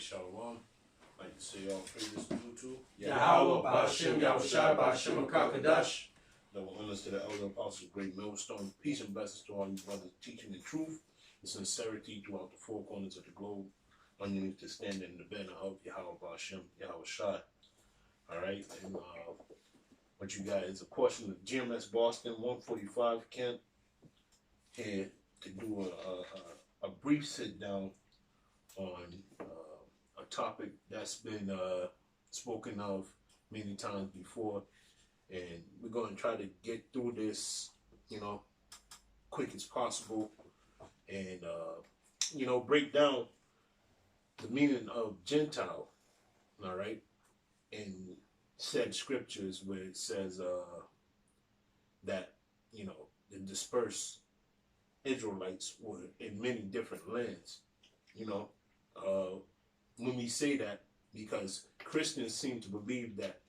Shalom. I'd like to say all praises to you too. Yahweh, Ba'ashem, Yahushua, Ba'ashem, Kakadash. Double honors to the elder apostles, great millstone. Peace and blessings to all you brothers teaching the truth and sincerity throughout the four corners of the globe. Underneath the standing in the banner of Yahweh, Ba'ashem, Yahushua. Alright, and what you got is a portion of GMS Boston 145 camp here to do a brief sit down on a topic that's been spoken of many times before, and we're going to try to get through this, quick as possible, and break down the meaning of Gentile. All right, in said scriptures where it says that the dispersed Israelites were in many different lands. When we say that, because Christians seem to believe that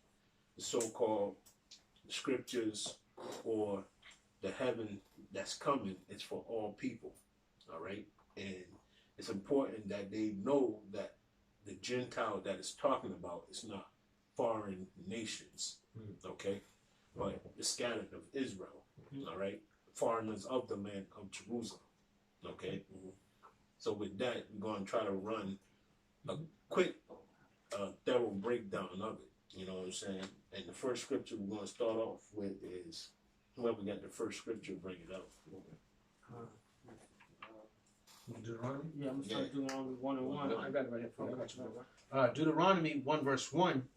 the so-called scriptures or the heaven that's coming is for all people. All right, and it's important that they know that the Gentile that it's talking about is not foreign nations, okay, but the scattered of Israel, all right, foreigners of the land of Jerusalem, okay. So with that, we're going to try to run a quick, thorough breakdown of it. You know what I'm saying? And the first scripture we're going to start off with is, whoever got the first scripture, bring it out. Deuteronomy? Yeah, I'm going to start Deuteronomy 1 and 1. I got it right here. Deuteronomy 1 verse 1.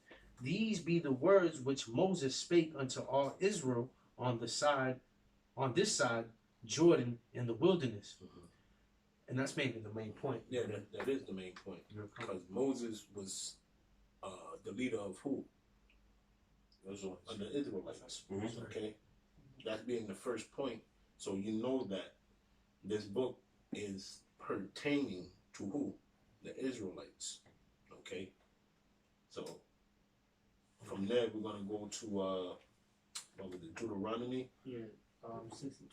These be the words which Moses spake unto all Israel on this side Jordan in the wilderness. And that's maybe the main point. Yeah, that is the main point. Because Moses was the leader of who? Of the Israelites. Okay? That being the first point. So you know that this book is pertaining to who? The Israelites. Okay? So from there we're going to go to what was it, Deuteronomy? Yeah,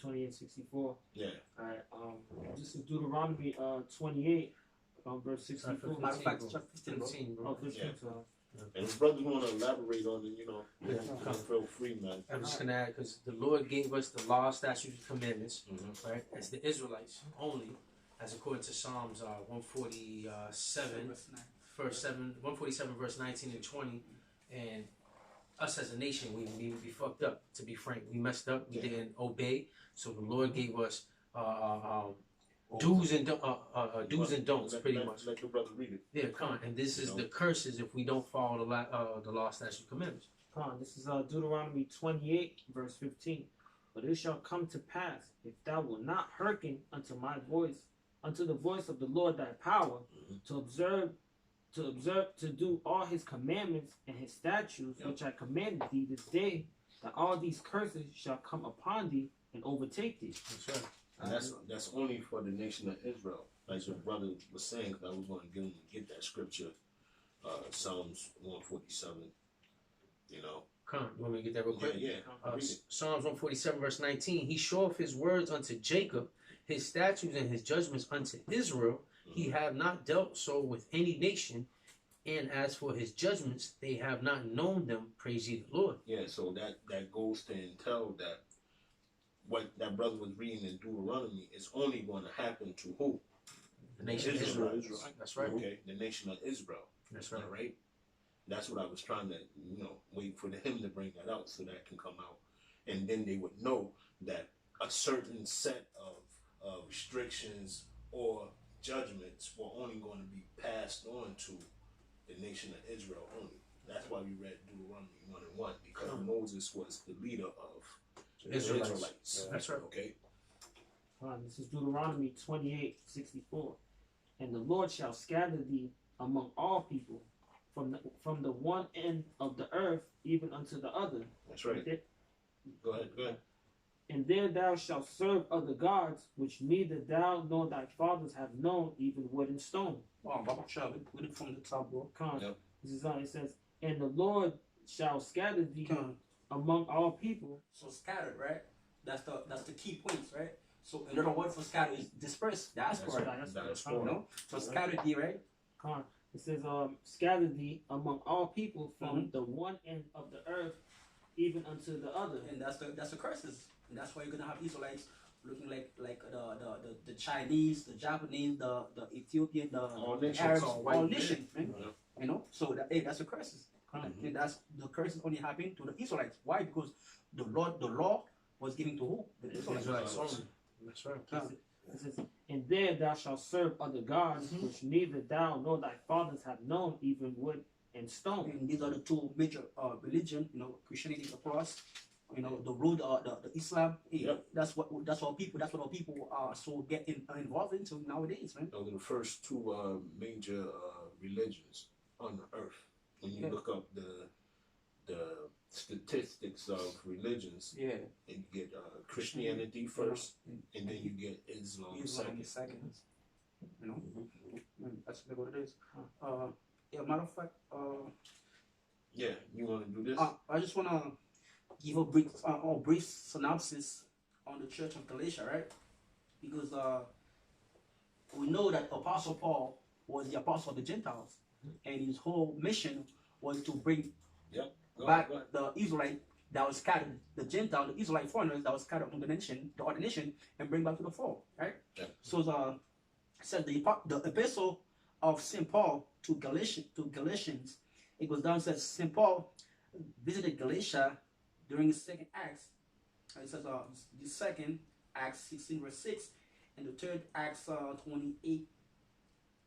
28, 64. Yeah. All right. This is Deuteronomy 28, verse 64. Matter of fact, chapter 15, bro. Oh, 15. Yeah. And if brothers want to elaborate on it, feel free, man. I'm just going to add, because the Lord gave us the law, statutes, and commandments, right, as the Israelites only, as according to Psalms 147, verse 19 and 20. And us as a nation, we fucked up, to be frank. We messed up. We didn't obey. So the Lord gave us do's and don'ts, pretty much. Let your brother read it. Yeah, come on. And this is the curses if we don't follow the law, statute, commandments. This is Deuteronomy 28, verse 15. But it shall come to pass, if thou wilt not hearken unto my voice, unto the voice of the Lord thy power, to observe, to do all his commandments and his statutes, which I commanded thee this day, that all these curses shall come upon thee and overtake thee. That's right. And that's only for the nation of Israel. Like your brother was saying, because I was going to get that scripture, Psalms 147, Come on, you want me to get that real quick? Yeah. Psalms 147, verse 19. He showeth his words unto Jacob, his statutes and his judgments unto Israel. He have not dealt so with any nation, and as for his judgments, they have not known them. Praise ye the Lord. Yeah, so that goes to entail that what that brother was reading in Deuteronomy is only going to happen to who? The nation of Israel. That's right. Okay, the nation of Israel. That's right. All right. That's what I was trying to, wait for him to bring that out so that can come out. And then they would know that a certain set of restrictions or judgments were only going to be passed on to the nation of Israel only. That's why we read Deuteronomy 1 and 1, because Moses was the leader of the Israelites. That's right. Okay. This is Deuteronomy 28, 64. And the Lord shall scatter thee among all people, from the one end of the earth even unto the other. That's right. Go ahead. And there thou shalt serve other gods, which neither thou nor thy fathers have known, even wood and stone. Put it from the top, bro. This is how it says, and the Lord shall scatter thee among all people. So scattered, right? That's the key points, right? So another word for scatter is disperse. Diaspora. Diaspora. So scattered thee, right? It says, scatter thee among all people from the one end of the earth even unto the other. And that's the curses. And that's why you're gonna have Israelites looking like the Chinese, the Japanese, the Ethiopian, the Arabs, all nations, man. You know, so that's the curses. And that's the curses only happening to the Israelites. Why? Because the law was given to who? The Israelites. That's right. It says, and there thou shalt serve other gods, which neither thou nor thy fathers have known, even wood and stone. And these are the two major religion, you know, Christianity across, you know, the road, the Islam. That's what our people are so involved into nowadays, man. Those are the first two major religions on the earth. When you look up the statistics of religions, and you get Christianity first, and then you get Islam second. You know, that's what it is. Matter of fact, yeah, you want to do this? I just want to give a brief synopsis on the Church of Galatia, right? Because we know that Apostle Paul was the apostle of the Gentiles, and his whole mission was to bring back the Israelite that was scattered, the Gentile, the Israelite foreigners that was scattered from the other nation, and bring back to the fold, right? Yeah. So said the epistle of St. Paul to Galatians, it goes down, says St. Paul visited Galatia during his second Acts. It says the second Acts 16 verse 6, and the third Acts 28,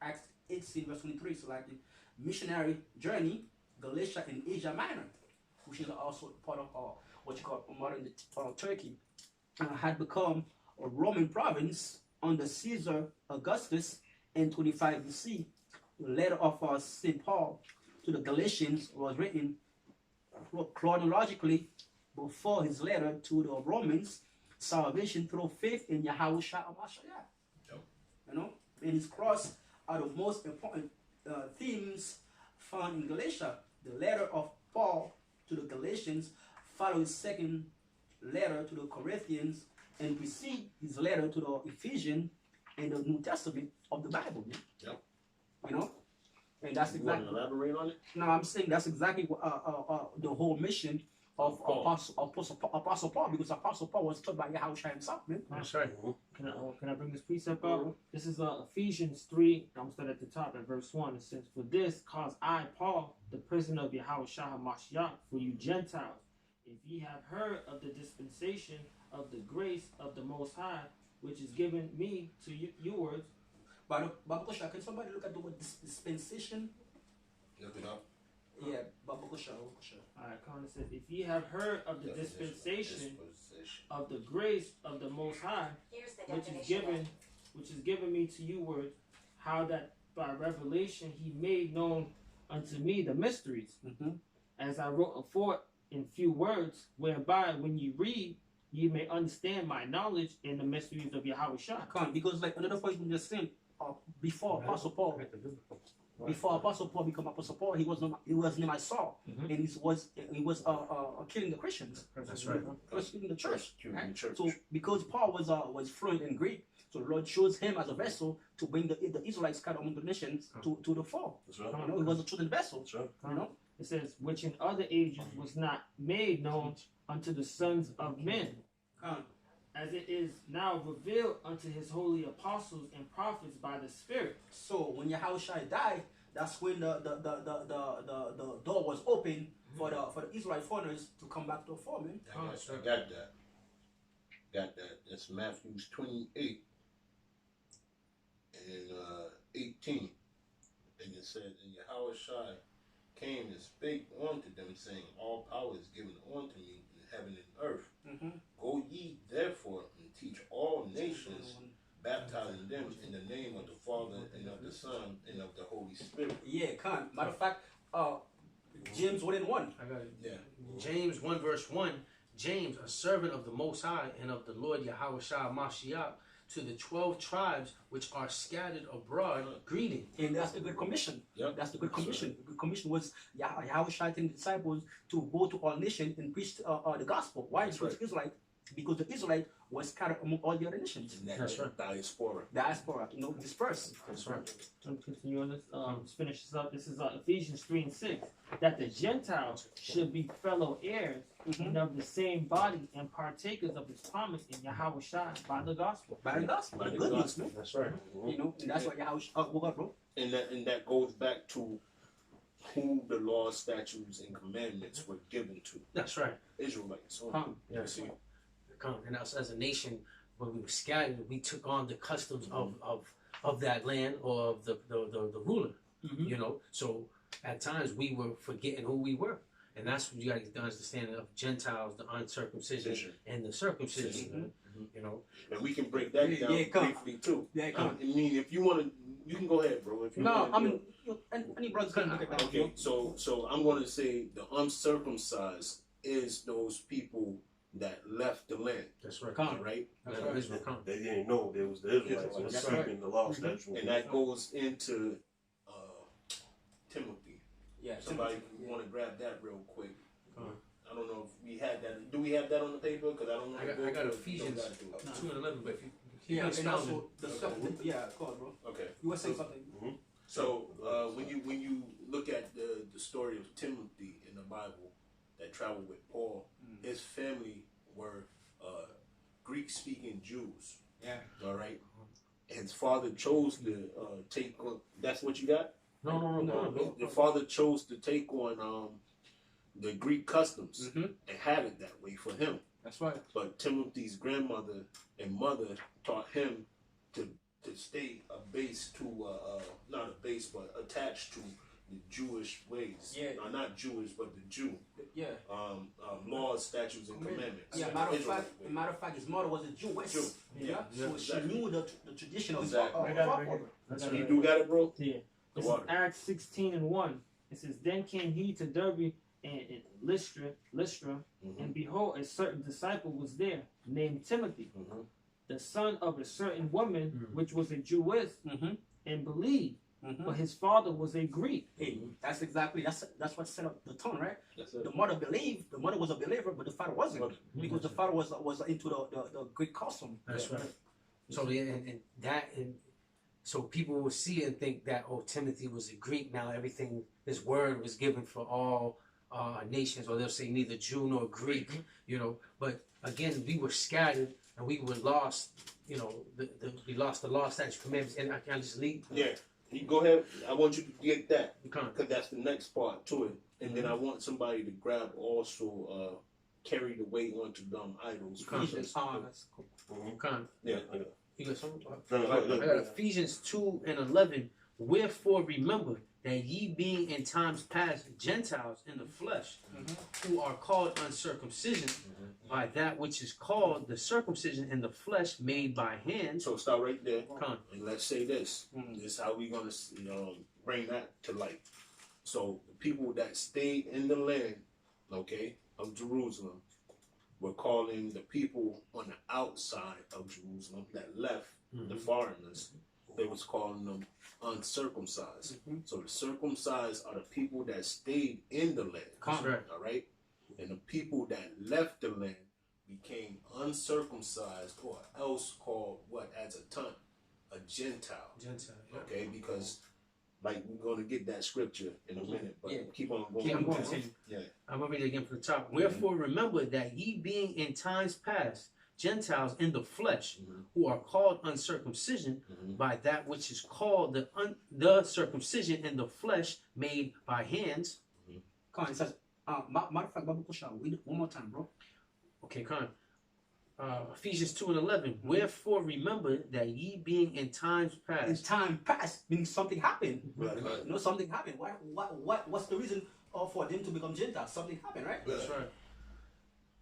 Acts 18 verse 23. So like the missionary journey, Galatia in Asia Minor, which is also part of what you call modern Turkey, had become a Roman province under Caesar Augustus in 25 BC. The letter of St. Paul to the Galatians was written chronologically before his letter to the Romans, salvation through faith in Yahushua HaMashiach. You know, and his cross are the most important themes found in Galatia. The letter of Paul to the Galatians follows his second letter to the Corinthians and precede his letter to the Ephesians in the New Testament of the Bible. Yep. You know, and that's exactly. You want to elaborate on it? No, I'm saying that's exactly what the whole mission of Apostle Paul, because Apostle Paul was taught by Yahushua himself, man. That's right. Can I bring this precept up? This is Ephesians 3. I'm starting at the top at verse 1. It says, for this cause I, Paul, the prisoner of Yahushua HaMashiach, for you Gentiles, if ye have heard of the dispensation of the grace of the Most High, which is given me to you words. But can somebody look at the word dispensation? Look it up. Yeah, Babakosha. Alright, Connor says, if ye have heard of the dispensation of the grace of the Most High, which is given me to you words, how that by revelation he made known unto me the mysteries, as I wrote afore in few words, whereby when you read, ye may understand my knowledge in the mysteries of Yahushua. Because like another point you just said, before Apostle Paul become Apostle Paul, he was named as Saul, and he was killing the Christians. That's right. He was killing the church. Killing the church. So because Paul was fluent in Greek, so the Lord chose him as a vessel to bring the Israelites scattered among the nations to the fall. That's right. You know, he was a chosen vessel. That's right. You know. It says, which in other ages was not made known unto the sons of men, as it is now revealed unto his holy apostles and prophets by the Spirit. So when Yahushua died, that's when the door was open for the Israelite foreigners to come back to the foreman. I got that. Got that. That's Matthew 28 and 18. And it says, and Yahushua came and spake unto them, saying, all power is given unto me in heaven and earth. Go ye therefore and teach all nations, baptizing them in the name of the Father and of the Son and of the Holy Spirit. Yeah, matter of fact, James 1:1. I got it. Yeah. James 1 verse 1. James, a servant of the Most High and of the Lord Yahushua Mashiach, to the 12 tribes which are scattered abroad, greeting. And that's the Great Commission. Yep. That's the Great Commission. The Great Commission was Yahushua telling the disciples to go to all nations and preach the gospel. Why? Because Israelites because the Israelites were scattered among all the other nations. And That's right. diaspora. Dispersed. That's right. Let me continue on this. Let's finish this up. This is Ephesians 3:6. That the Gentiles should be fellow heirs and of the same body and partakers of his promise in Yahweh Shai by the gospel. By the gospel. By the Good news, gospel. man. That's right. You know, and that's why Yahweh what up, bro? And that goes back to who the laws, statutes, and commandments were given to. That's right. Israelites. So, Come. you Yeah. see, And us as a nation, when we were scattered, we took on the customs of that land or of the ruler. Mhm. You know, so at times we were forgetting who we were. And that's what you got to understand of Gentiles, the uncircumcision and the circumcision. You know, and we can break that down Yeah, come. briefly too. Yeah, come. I mean, if you want to, you can go ahead, bro. If you No, wanna I do mean, any brothers can look at that. Okay, so I'm going to say the uncircumcised is those people that left the land, that's right. Come. right? That's Yeah, right. Israel, come. They didn't know there was the Israelites That's that were right. keeping the law, statutes, And that goes into Timothy. Yeah, Somebody want to grab that real quick. Come on. I don't know if we had that. Do we have that on the paper? Because I don't know. I got Ephesians 2:11, but if you Yeah, and expound also it. the stuff. Yeah, go on, bro. Okay. You were saying something. So when you look at the story of Timothy in the Bible that traveled with Paul, his family were Greek-speaking Jews. Yeah. All right. His father chose to take on. That's what you got. No. The father chose to take on the Greek customs and had it that way for him. That's right. But Timothy's grandmother and mother taught him to stay not a base, but attached to the Jewish ways. Yeah. Not Jewish, but the Jew. Yeah. Laws, statutes, and commandments. Yeah, matter of fact, his mother was a Jewess. Jew. Yeah. So exactly. she knew the tradition of Exactly. I got it right father. here. I got So it you right do got it, bro? here. The This is water. Acts 16:1. It says, Then came he to Derbe and Lystra, and behold, a certain disciple was there, named Timothy, the son of a certain woman, which was a Jewess, and believed. But his father was a Greek. Hey, that's what set up the tone, right? That's it. The mother believed, the mother was a believer, but the father wasn't, because the father was into the Greek custom. That's right. So so people will see it and think that Timothy was a Greek. Now everything, his word was given for all nations, or they'll say neither Jew nor Greek. You know, but again, we were scattered and we were lost. You know, we lost the law, statutes, commandments, and I can just leave. Yeah. You go ahead. I want you to get that You can't. because that's the next part to it. And then I want somebody to grab also carry the weight onto dumb idols. Conscious. That's cool. You can't. Yeah. You got something? No, I got Ephesians 2:11. Wherefore remember that ye being in times past Gentiles in the flesh, who are called uncircumcision by that which is called the circumcision in the flesh made by hands. So start right there. Come. And let's say this. This is how we're going to bring that to light. So the people that stayed in the land, okay, of Jerusalem, were calling the people on the outside of Jerusalem that left, the foreigners, they was calling them uncircumcised. So the circumcised are the people that stayed in the land. That's right. All right? And the people that left the land became uncircumcised, or else called what as a tongue? A Gentile. Gentile. Yeah. Okay, because like we're going to get that scripture in a minute, but Yeah. keep on going. Keep on going. Yeah. I'm going to read it again from the top. Wherefore remember that ye being in times past Gentiles in the flesh, who are called uncircumcision by that which is called the circumcision in the flesh made by hands. Come on, it says, matter of fact, Babu Kusha, read it one more time, bro. Okay, come on. Ephesians 2:11. Wherefore remember that ye being in times In past. time past, meaning something happened. Right. You know, something happened. What's the reason for them to become Gentiles? Something happened, right? That's right.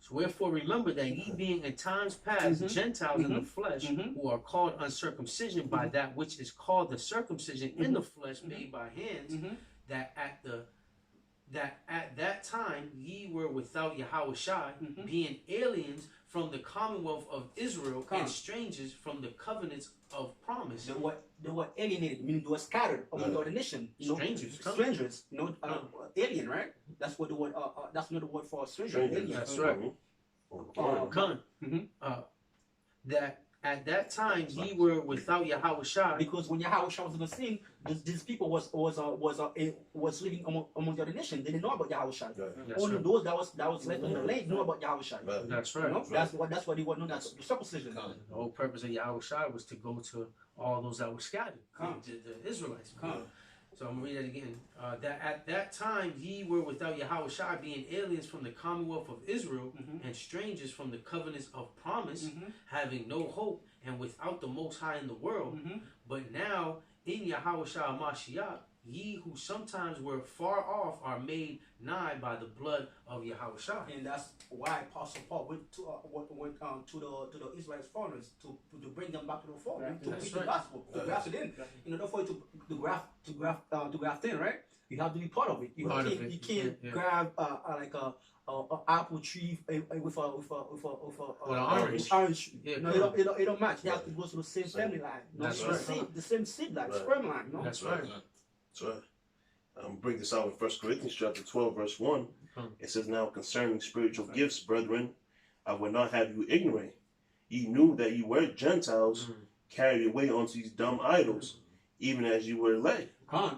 So wherefore remember that ye being in times past Gentiles in the flesh, who are called uncircumcision by that which is called the circumcision in the flesh made by hands, that at that time ye were without Yahweh Shai, being aliens from the commonwealth of Israel and strangers from the covenants of promise. They were alienated, meaning they were scattered among the nation. You know, Strangers. Strangers. You know, alien, right? That's what the word. That's not the word for stranger. Alien. That's right. Khan, Mhm. that at that time ye were without Yahushua. Because when Yahweh was on the scene, these people was living among the other nations. They didn't know about Yahweh. That's Only right. those that was left in the land knew about Yahweh. That's You right. know, that's what they were known as the circumcision. The whole purpose of Yahushua was to go to all those that were scattered, the Israelites. So I'm gonna read that again. That at that time ye were without Yahushua, being aliens from the commonwealth of Israel and strangers from the covenants of promise, having no hope and without the Most High in the world. But now in Yahushua Mashiach, ye who sometimes were far off are made nigh by the blood of Yahushua. And that's why Apostle Paul went to the Israelites foreigners to bring them back to the fold, to That's preach right. the gospel, to graft it in. In order for you to graft in, right? You have to be part of it. You Part of can't it. you can't Yeah. grab like a apple tree with an orange. orange tree. Yeah, No, it don't match. You have to go to the same family line. No, That's the right. the same seed line, Right. sperm line. No, That's right. That's right. Bring this out in 1 Corinthians chapter 12, verse 1. It says, now concerning spiritual gifts, brethren, I would not have you ignorant. Ye knew that ye were Gentiles, carried away unto these dumb idols, even as you were led.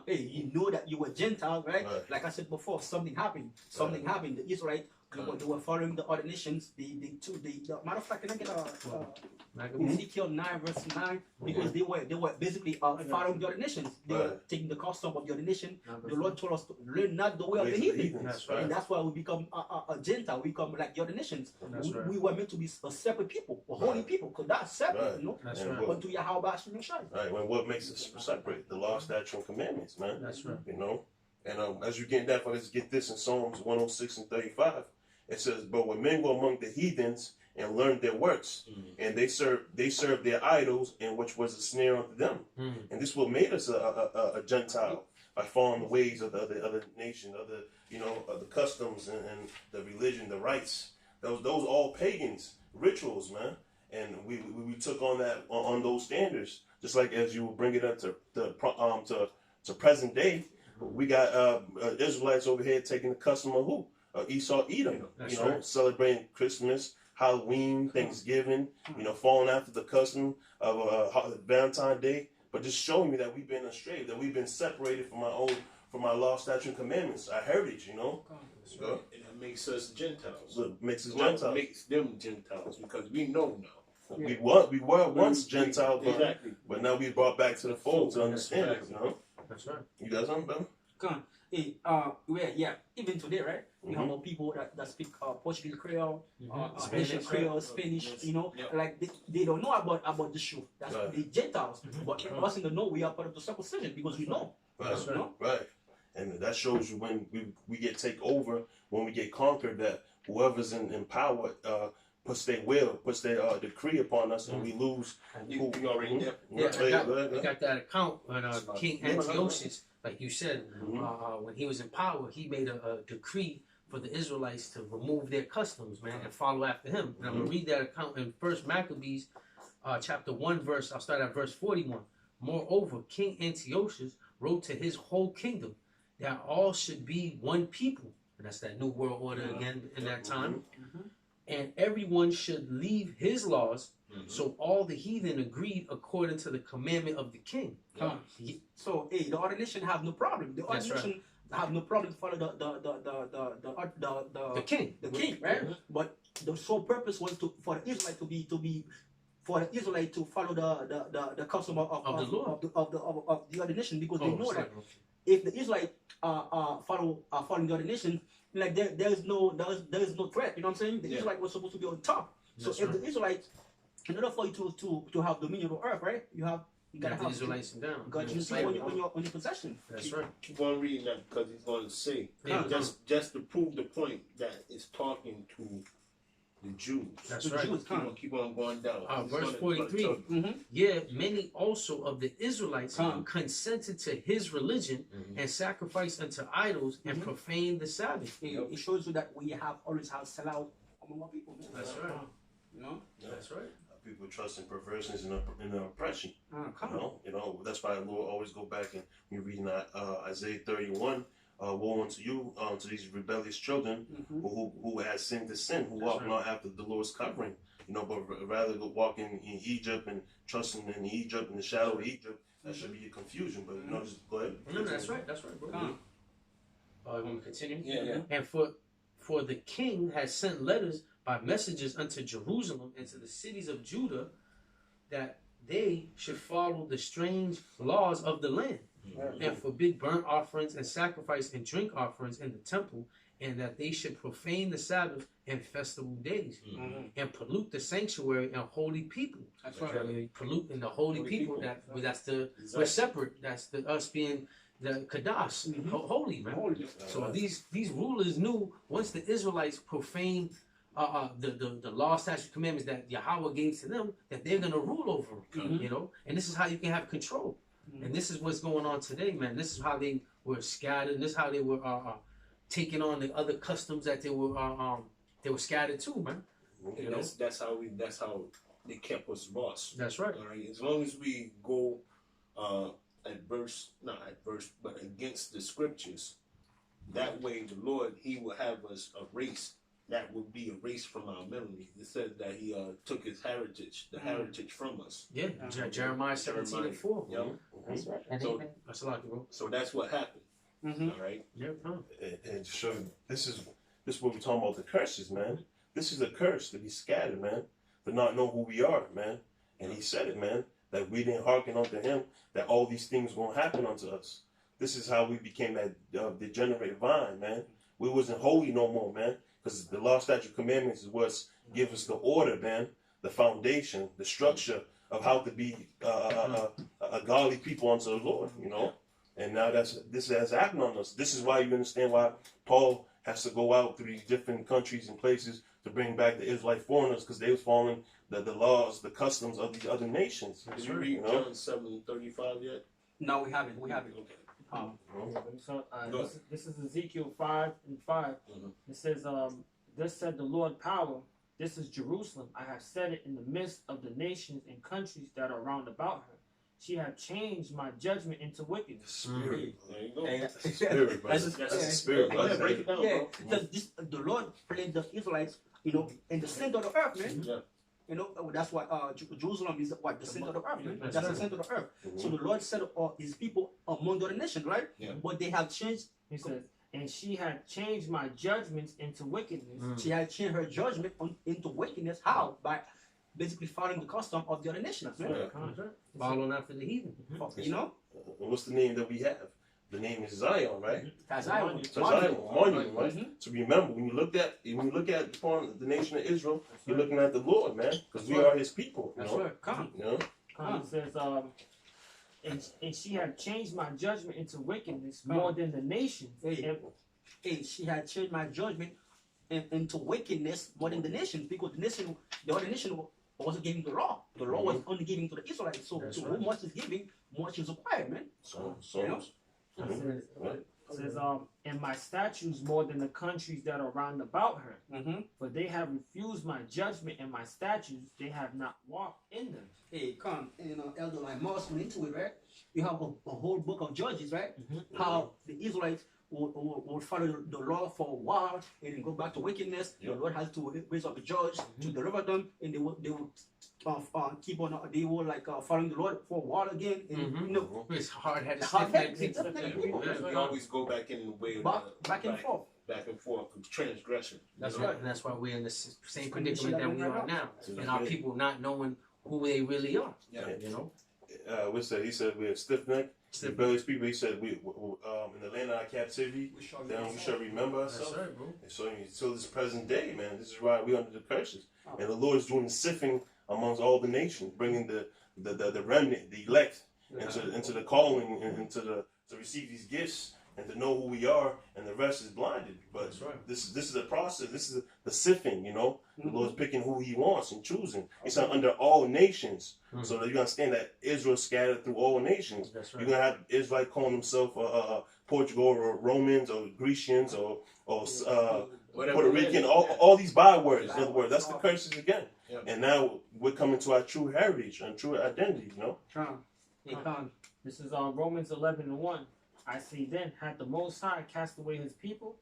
Hey, you know that you were Gentile, right? Right. Like I said before, something happened. Something happened. The Israelites, they were following the other nations. The matter of fact, can I get Ezekiel 9 verse 9? Because they were basically following the other nations. They were taking the custom of the other nation. The Lord told us to learn not the way of the heathen. That's right. And that's why we become a Gentile. We become like the other nations. That's right. We were meant to be a separate people, a holy people, because that's separate, Right. you know. That's And right. Unto Yahweh Hashem Yeshua. Right, when what makes us separate? The law, statute, and commandments, man. That's right. You know? And as you're getting that, let's get this in Psalms 106 and 35. It says, but when men go among the heathens and learn their works, and they serve their idols, and which was a snare unto them. And this will made us a Gentile by following the ways of the other nation, the customs and the religion, the rites. Those all pagans rituals, man. And we took on that on those standards, just like as you bring it up to present day. We got Israelites over here taking the custom of who? Esau, Edom. That's right. Celebrating Christmas, Halloween, Thanksgiving. Following after the custom of Valentine's Day, but just showing me that we've been astray, that we've been separated from our law, statute, and commandments, our heritage. That's right. And that makes us Gentiles. So it makes us What Gentiles. makes them Gentiles? Because we know now. We were once Gentiles, Exactly. but now we brought back to the fold to understand it. Exactly. That's right. You got something, brother? Come, hey, even today, right? We have more people that speak Portuguese Creole, Haitian Spanish, Creole, Spanish. Yeah. Like they don't know about the shoe. That's Right. the Gentiles. But us in the know, we are part of the circumcision because we know. Right. You know? Right. And that shows you when we get take over, when we get conquered, that whoever's in power puts their will, puts their decree upon us, and we lose. You already there. Yeah, Right. I got that account when King Antiochus, like you said, when he was in power, he made a decree for the Israelites to remove their customs, man, and follow after him. And I'm gonna read that account in First Maccabees, chapter 1, verse. I'll start at verse 41. Moreover, King Antiochus wrote to his whole kingdom that all should be one people, and that's that new world order again in that time. And everyone should leave his laws. So all the heathen agreed according to the commandment of the king. So the other nation have no problem. The other That's right. nation have no problem to follow The king. the king, right? But the sole purpose was for the Israelite for the Israelite to follow the custom of the other nation, because they know that if the Israelite following the other nation, like there is no threat. You know what I'm saying? The Israelite was supposed to be on top. So That's if right. the Israelites, in order for you to have dominion of earth, right? You gotta the have Israelites down. God you see on your possession. That's right. Keep on reading that because he's going to say just to prove the point that it's talking to the Jews. That's right. Keep on going down. He's Verse gonna 43. tell you. Yeah, many also of the Israelites consented to his religion and sacrificed unto idols and profaned the Sabbath. It shows you that we have always have sell out among our people. Man. That's right. You know? That's right. People trust in perverseness and oppression. Come on. That's why we'll always go back and we read Isaiah 31, woe unto you, to these rebellious children who has sinned to sin, who walk not after the Lord's covering, but rather go walk in Egypt and trusting in Egypt, in the shadow of Egypt. That should be a confusion, but just go ahead. No, that's right, bro. You want me to continue? Yeah. And for the king has sent letters by messengers unto Jerusalem and to the cities of Judah, that they should follow the strange laws of the land, and forbid burnt offerings and sacrifice and drink offerings in the temple, and that they should profane the Sabbath and festival days, and pollute the sanctuary and holy people. That's I right. mean, polluting the holy people. That's the Exactly. we're separate. That's the us being the Kadas, holy, man. Holy. So these rulers knew once the Israelites profane the law, statute, commandments that Yahweh gave to them, that they're gonna rule over them, And this is how you can have control. And this is what's going on today, man. This is how they were scattered. This is how they were taking on the other customs that they were scattered to, man. And that's how they kept us lost. That's right. All right. As long as we go not adverse, but against the scriptures, that way the Lord, He will have us erased. That will be erased from our memory. It says that He took His heritage, the heritage from us. Yeah, Jeremiah 17:4. Yeah. That's right. And So- even, that's a lot, bro. So that's what happened. All right. Yeah, And to show you, this is what we're talking about, the curses, man. This is a curse to be scattered, man, to not know who we are, man. And He said it, man, that we didn't hearken unto Him, that all these things won't happen unto us. This is how we became that degenerate vine, man. We wasn't holy no more, man, because the law, statute, commandments is what's give us the order, man, the foundation, the structure of how to be a godly people unto the Lord, And now this has happened on us. This is why you understand why Paul has to go out through these different countries and places to bring back the Israelite foreigners, because they was following the laws, the customs of these other nations. Did you read John 7:35 yet? No, we haven't. We haven't. Okay. So Go this is Ezekiel 5:5. It says, "Thus said the Lord power. This is Jerusalem. I have set it in the midst of the nations and countries that are round about her. She hath changed my judgment into wickedness." Spirit. There you go. That's the spirit, bro. That's the spirit, bro. Yeah, break it down, Yeah, bro. because the Lord placed the Israelites, in the center of the earth, man. Yeah. That's why Jerusalem is what the center of the earth, man. That's That's right. the center of the earth. So the Lord set His people among the other nations, right? Yeah. But they have changed. He says, "And she had changed my judgments into wickedness." She had changed her judgment into wickedness. How? By basically following the custom of the other nations, man. Yeah. Following after the heathen. What's the name that we have? The name is Zion, right? That's Zion. So Zion, monument, right? So remember, when you look at upon the nation of Israel, you're looking at the Lord, man, because we are His people. That's right. Come. It says, and she had changed my judgment into wickedness more than the nations. Hey, she had changed my judgment into wickedness more than the nations, because the other nation wasn't giving the law. The law was only giving to the Israelites. So That's who right. much is giving, much is required, man. So It says, and my statutes more than the countries that are round about her. For they have refused my judgment and my statutes, they have not walked in them. Hey, come, Elder like Moss went into it, right? You have a whole book of Judges, right? How the Israelites will follow the law for a while and then go back to wickedness. The Lord has to raise up a judge to deliver them, and they will keep on. They will following the Lord for a while again, and It's hard-headed, Hard-headed, stiff-necked. stiff-necked people. We always go back in the way of back and forth. back and forth, transgression. That's you know? right, and that's why we're in the same predicament that we are now, and our people not knowing who they really are. Yeah. What's that? He said we're stiff necked, rebellious people. He said we in the land of our captivity, then we shall remember That's ourselves. right, bro. And so this present day, man, this is why we're under the curses, and the Lord is doing the sifting amongst all the nations, bringing the remnant, the elect, into the calling and to receive these gifts and to know who we are, and the rest is blinded. But That's right. this is a process. This is the sifting. The Lord's picking who He wants and choosing. It's not under all nations, so that you understand that Israel scattered through all nations. That's right. You're gonna have Israelite calling themselves Portugal or Romans or Grecians or Puerto Rican. All these bywords. In other words, that's the curses again. Yeah. And now we're coming to our true heritage and true identity. Hey, come. This is Romans 11:1. I say then, had the Most High cast away his people?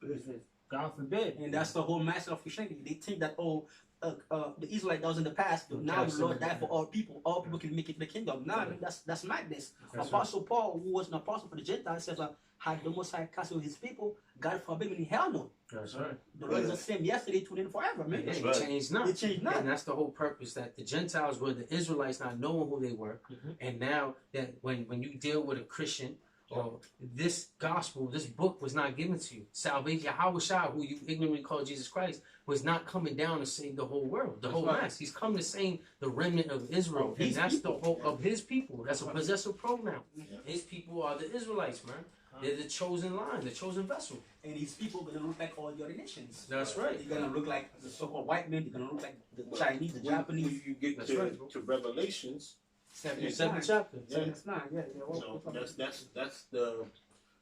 He says, God forbid. And that's the whole master of Christianity. They think that the Israelite that was in the past, but now the Lord died for all people. All people can make it to the kingdom. Nah, that's madness. Apostle Paul, who was an apostle for the Gentiles, says, had the Most High cast away his people, God forbid, meaning hell no. That's right. The Lord is the same yesterday, today, and forever, man. Yeah, right. it changed not. It changed not. And that's the whole purpose, that the Gentiles were the Israelites not knowing who they were. And now that when you deal with a Christian, or this gospel, this book was not given to you. Salvation, Yahushua, who you ignorantly call Jesus Christ, was not coming down to save the whole world, the whole mass. He's come to save the remnant of Israel. And that's the whole of his people. That's a possessive pronoun. His people are the Israelites, man. They're the chosen line, the chosen vessel. And these people are going to look like all the other nations. That's right. They're going to look like the so-called white men. They're going to look like the Chinese, the Japanese. When you get to Revelations, 7th chapter. Yeah. It's not, yeah. no, that's the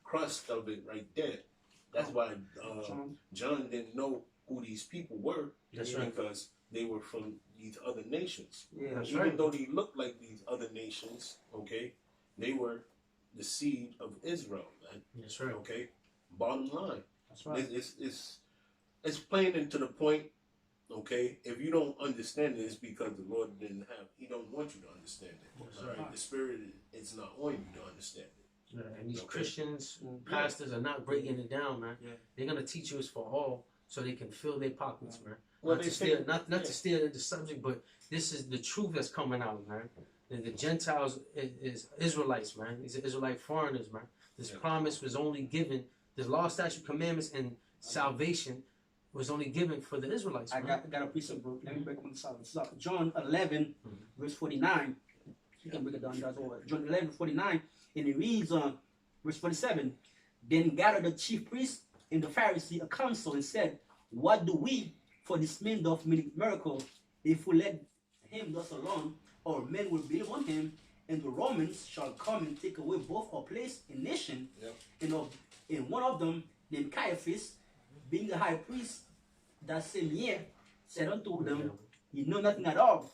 crust of it right there. That's why John didn't know who these people were. That's right. Because they were from these other nations. Yeah. That's Even right. though they looked like these other nations, okay, they were the seed of Israel, man. That's right. Okay, bottom line, That's right. it's plain and to the point. Okay, if you don't understand it, it's because the Lord He don't want you to understand it. That's All right? right. The Spirit is not on you to understand it. Yeah, and these Okay. Christians, pastors are not breaking it down, man. Yeah. They're gonna teach you it's for all, so they can fill their pockets, man. Well, Not they to steal, say- not to steal the subject, but this is the truth that's coming out, man. The Gentiles is Israelites, man. These are Israelite foreigners, man. This promise was only given. The law, statute, commandments, and salvation was only given for the Israelites. I Man. got a piece of book. Let me break one solid. So John 11, verse 49. You can break it down, guys. Over. John 11, 49. And it reads verse 47. Then gathered the chief priests and the Pharisee a council and said, what do we for this man of many miracles? If we let him thus alone, our men will believe on him, and the Romans shall come and take away both our place and nation. And one of them, named Caiaphas, being the high priest that same year, said unto them, you know nothing at all,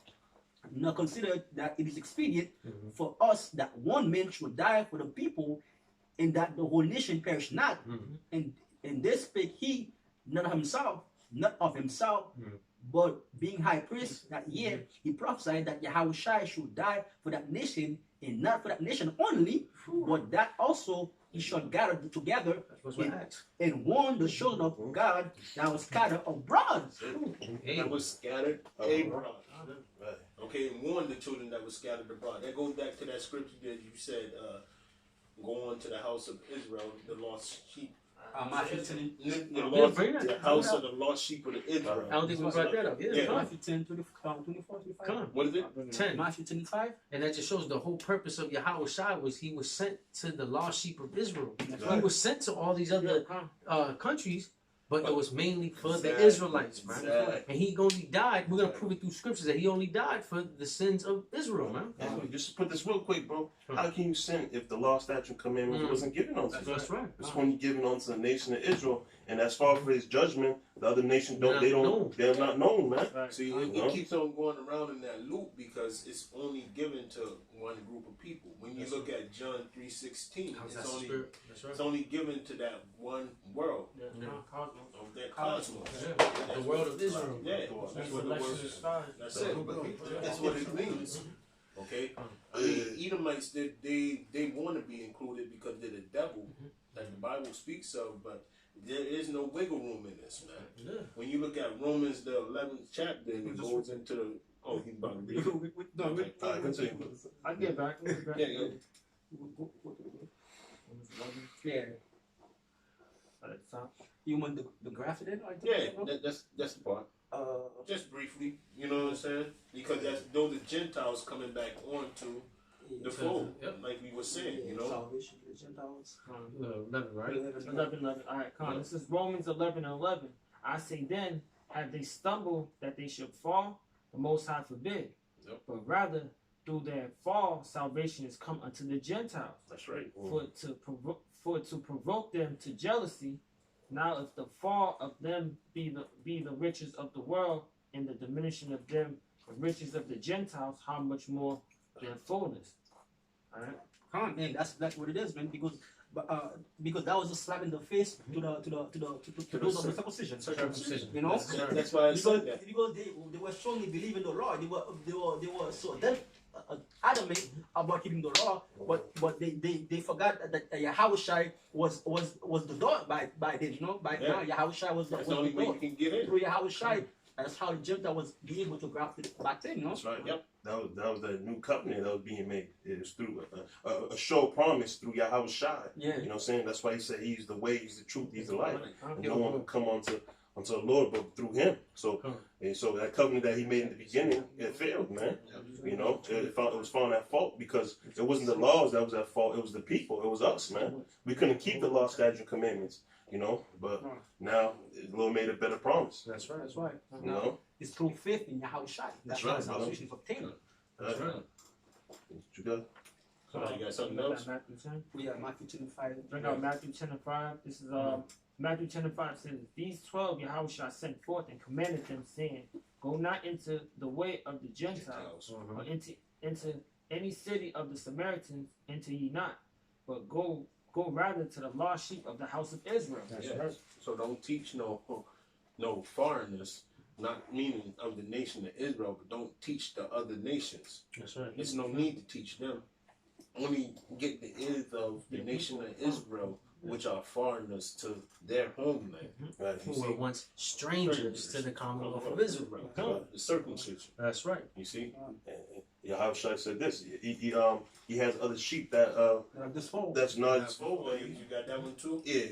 nor consider that it is expedient for us that one man should die for the people, and that the whole nation perish not. And this spake he not of himself, but being high priest that year, he prophesied that Yahushua should die for that nation, and not for that nation only, but that also he should gather together and warn the children of God that was scattered abroad. That was scattered abroad. Okay, and warn the children that was scattered abroad. That goes back to that scripture that you said, go on to the house of Israel, the lost sheep. Matthew 10, The house of the lost sheep of Israel. I don't think we brought that up. Yeah. Matthew 10, 24, 25. Come on. What is it? 10. Matthew 10, 5. And that just shows the whole purpose of Yahushua was he was sent to the lost sheep of Israel. Right. He was sent to all these other countries, but it was mainly for the Exactly. Israelites, man. Exactly. And he only died. We're gonna prove it through scriptures that he only died for the sins of Israel, man. Just to put this real quick, bro. How can you sin if the law, statute, commandments wasn't given unto you? That's right. It's only given unto the nation of Israel, and as far for his judgment, the other nations they're not known, man. See, it keeps on going around in that loop because it's only given to one group of people. When you look at John 3:16, it's only given to that one world of that cosmos. The world of Israel. Yeah, that's what the word is. That's it. That's what it means. Okay, I mean, Edomites they want to be included because they're the devil that the Bible speaks of, but there is no wiggle room in this, man. When you look at Romans the 11th chapter, and it goes into the he's about to read it. Okay. All right, continue. I'll get back. Yeah, yeah. Yeah. You want the graph it in? Yeah, that's the part. Just briefly, you know what I'm saying? Because those are Gentiles coming back onto the fold, like we were saying, you know. Salvation for the Gentiles. 11, right? 11. All right, come on. This is Romans 11:11. I say then, have they stumbled that they should fall? The Most High forbid. Yep. But rather, through their fall, salvation is come unto the Gentiles. That's right. For to provoke them to jealousy. Now, if the fall of them be the riches of the world, and the diminishing of them the riches of the Gentiles, how much more their fullness? All right. And that's what it is, man. Because but because that was a slap in the face to those of the circumcision. Circumcision. You know, That's why I said that. because they were strongly believing the law. They were so adamant about keeping the law, but they forgot that Yahushua was the door by then. You know, by now Yahushua was the only way door. you can get in. Through Yahushua, that's how the Gentile was being able to graft it back then. You know. That's right. Yep. That was the new covenant that was being made. It was through a sure promise through Yahushua. Yeah. You know what I'm saying? That's why he said he's the way, he's the truth, he's the life. And Yeah. no one can come onto the Lord but through him. So and so that covenant that he made in the beginning, it failed, man. You know, it was found at fault because it wasn't the laws that was at fault, it was the people, it was us, man. We couldn't keep the law, statutes, and commandments, you know, but now the Lord made a better promise. That's right. That's right. You know? It's through faith in Yahushua. That's right, how brother. salvation is obtained. That's right. You got? So you got something else? Matthew 10. We are Matthew 25. Bring out Matthew 10 and 5. This is Matthew 10 and 5 says, These 12 Yahushua sent forth and commanded them, saying, Go not into the way of the Gentiles, or into any city of the Samaritans, enter ye not, but go rather to the lost sheep of the house of Israel. That's Yeah. right. So don't teach no foreigners, not meaning of the nation of Israel, but don't teach the other nations. That's right. There's no need to teach them. Only get the ears of the nation of Israel, which are foreigners to their homeland. Right, you Who were see? once strangers to the Commonwealth of Israel. The circumcision. That's right. You see? Yahushua said this. He has other sheep that This fold. that's not his fold. You got that one too? Yeah,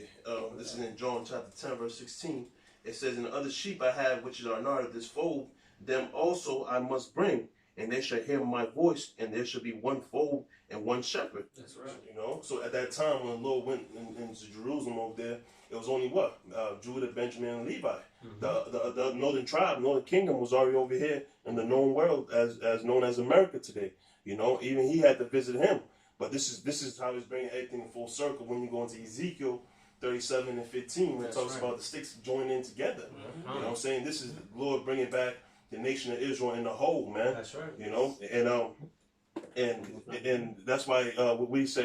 this is in John chapter 10, verse 16. It says, And the other sheep I have, which are not of this fold, them also I must bring, and they shall hear my voice, and there shall be one fold and one shepherd. That's right. You know, so at that time when the Lord went into Jerusalem over there, it was only what? Judah, Benjamin, and Levi. The northern tribe, northern kingdom was already over here in the known world as known as America today. You know, even he had to visit him. But this is how he's bringing everything full circle when you go into Ezekiel 37 and 15, when it talks about the sticks joining in together. You know what I'm saying? This is the Lord bringing back the nation of Israel in the whole, man. That's right. You know, and that's why we say,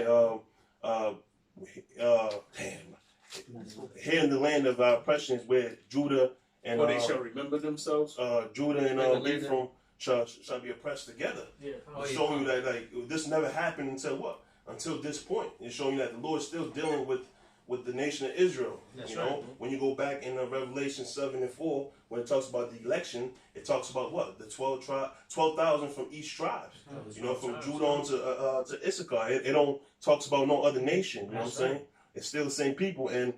here in the land of our oppression is where Judah and Or they shall remember themselves. Judah and Ephraim shall be oppressed together. Yeah. It's showing you that like this never happened until what? Until this point. It's showing you that the Lord's still dealing with the nation of Israel. That's you know, when you go back in Revelation 7 and 4, when it talks about the election, it talks about what? The 12,000 from each tribe. You know, from Judah on to Issachar. It don't talks about no other nation. You know what I'm saying? It's still the same people. And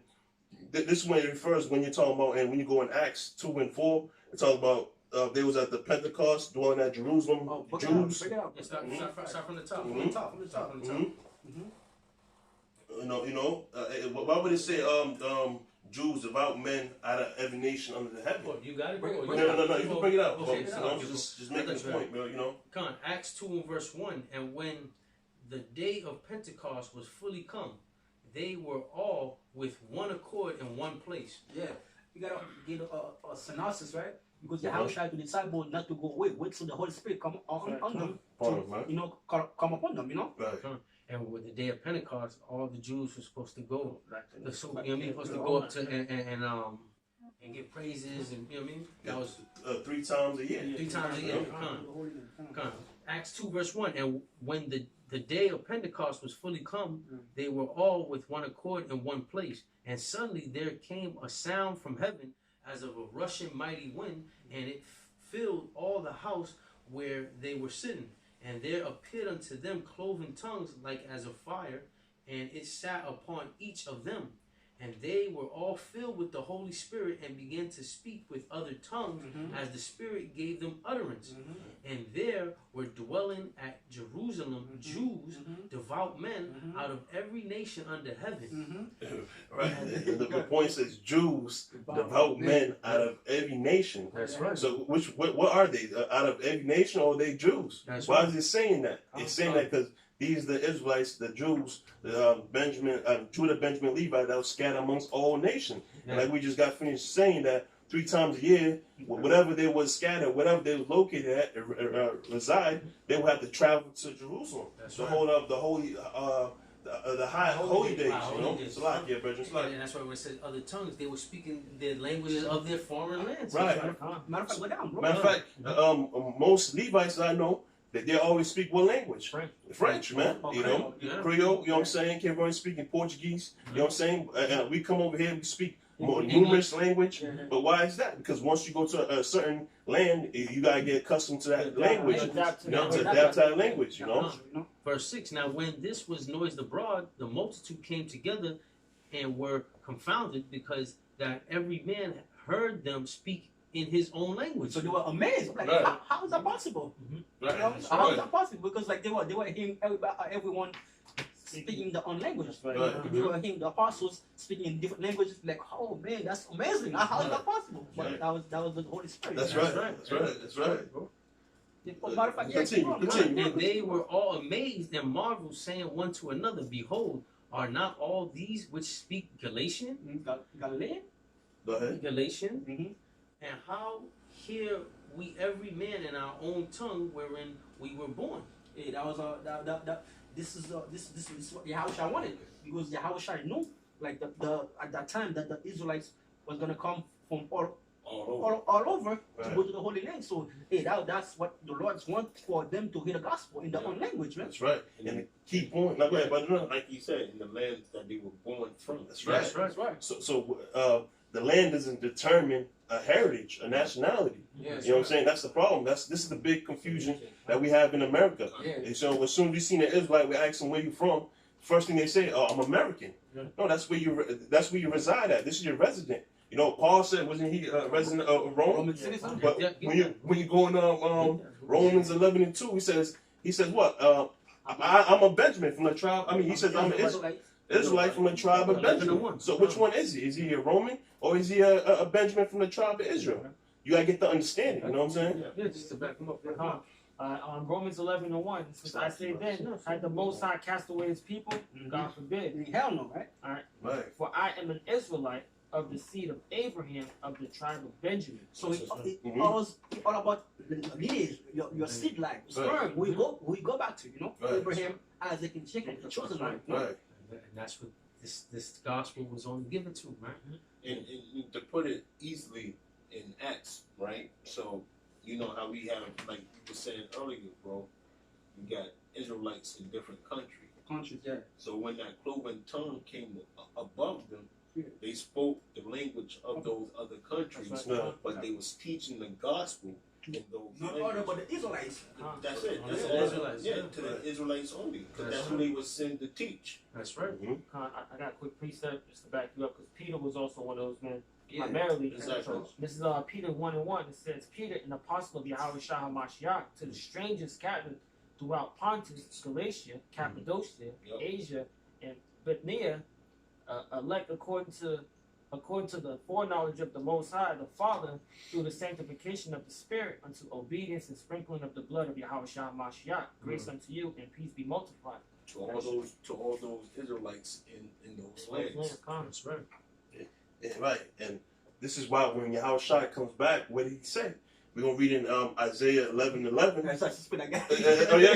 this is when it refers when you're talking about, and when you go in Acts 2 and 4, it talks about they was at the Pentecost dwelling at Jerusalem. Jews. Break it out. Start from the top. From the top. From the top. You know, why would it say Jews, devout men out of every nation under the heaven? You got it? No, you can bring it out. Okay, You know, just make this point, bro, you know. Come on, Acts 2 and verse 1. And when the day of Pentecost was fully come, they were all with one accord in one place. Yeah. You gotta get a synopsis, right? Because Yahushua to the disciple not to go away. Wait till the Holy Spirit come on them. You know, come upon them, you know? Right. And with the day of Pentecost, all the Jews were supposed to go. So, you know what I mean? Supposed to go up to and give praises, and you know what I mean? That was 3 times a year. 3 times a year. Come on. Acts 2 verse 1. And when the day of Pentecost was fully come, they were all with one accord in one place. And suddenly there came a sound from heaven as of a rushing mighty wind, and it filled all the house where they were sitting. And there appeared unto them cloven tongues like as of fire, and it sat upon each of them. And they were all filled with the Holy Spirit and began to speak with other tongues as the Spirit gave them utterance. And there were dwelling at Jerusalem Jews, devout men out of every nation under heaven. Right. The point says Jews, devout men out of every nation. That's right. So what are they? Out of every nation, or are they Jews? That's Why right. is it saying that? It's saying that because these the Israelites, the Jews, Judah, Benjamin, Levi, that was scattered amongst all nations. Yeah. And like we just got finished saying that 3 times a year, whatever they was scattered, whatever they was located at, reside, they would have to travel to Jerusalem That's to right. hold up the the high holy days, High you know. holy days. It's like, yeah, brethren. It's like, And that's why when it says other tongues, they were speaking the languages of their foreign lands. Right. Matter of fact, go down, bro. matter of fact, most Levites I know that they always speak what language? French, man. You know, Yeah. Creole. You know what I'm saying? Everyone speaking Portuguese. You know what I'm saying? We come over here, we speak more numerous language. But why is that? Because once you go to a certain land, you gotta get accustomed to that language. You know, to adapt to that language. You know. Verse 6, now when this was noised abroad, the multitude came together and were confounded, because that every man heard them speak in his own language. So they were amazed. Like, Right. how is that possible? Right. You know, how is that possible? Because like they were hearing everyone speaking their own language. Right. They were hearing the apostles speaking in different languages. Like, oh man, that's amazing. How is that possible? But Right. that was the Holy Spirit. That's right. That's right. That's right. Matter of fact, Continue. And they were all amazed and marveled, saying one to another, behold, are not all these which speak Galatian? Galilean. Go ahead. Galatian? Mm-hmm. And how hear we every man in our own tongue wherein we were born? Hey, that was this is what Yahushua wanted, because Yahushua knew like the at that time that the Israelites was gonna come from all over to go to the Holy Land. So hey, that's what the Lord wants for them to hear the gospel in their own language, man. That's right. And the key point, not bad, but no. Like you said, in the lands that they were born from. That's right. That's right. So the land doesn't determine a heritage, a nationality. Yes, You know what I'm saying? That's the problem. This is the big confusion that we have in America. And so as soon as we see an Israelite, we ask them where you from. First thing they say, "Oh, I'm American." No, that's where you reside at. This is your resident. You know, Paul said, wasn't he a resident of Rome? Roman citizen. But when you go in Romans 11:2, he says what? I'm a Benjamin from the tribe. I mean, he says I'm an Israelite from the tribe of Benjamin. So which one is he? Is he a Roman or is he a Benjamin from the tribe of Israel? You gotta get the understanding. You know what I'm saying? Yeah, just to back them up. On Romans 11:1, since I say then, had the Most High cast away his people? God forbid. Hell no, right? All right. Right. For I am an Israelite of the seed of Abraham of the tribe of Benjamin. So it's all about lineage, your seed line, sperm. We go back to Right. Abraham, Isaac, and Jacob, the chosen line. Right. And that's what this gospel was only given to, man. And to put it easily in Acts, right? So you know how we have, like you were saying earlier, bro, we got Israelites in different countries. Yeah. So when that cloven tongue came above them, they spoke the language of those other countries, That's right. but they was teaching the gospel in those Not languages. other, but the Israelites. That's it. That's The all. Israelites, Yeah, yeah. to the Israelites only. Because That's that's who they was sent to teach. That's right. I got a quick precept just to back you up, because Peter was also one of those men. Yeah. Primarily, Exactly. this is Peter 1:1. It says, Peter, an apostle of Yahweh Shah HaMashiach, to the strangers scattered throughout Pontus, Galatia, Cappadocia, Asia, and Bithynia, elect according to the foreknowledge of the Most High, the Father, through the sanctification of the Spirit, unto obedience and sprinkling of the blood of Yahweh Shah HaMashiach. Grace unto you, and peace be multiplied. To all those Israelites in those lands. That's right. Yeah, right. And this is why when Yahushua comes back, what did he say? We're gonna read in Isaiah 11:11. That's a spin I got. Oh yeah.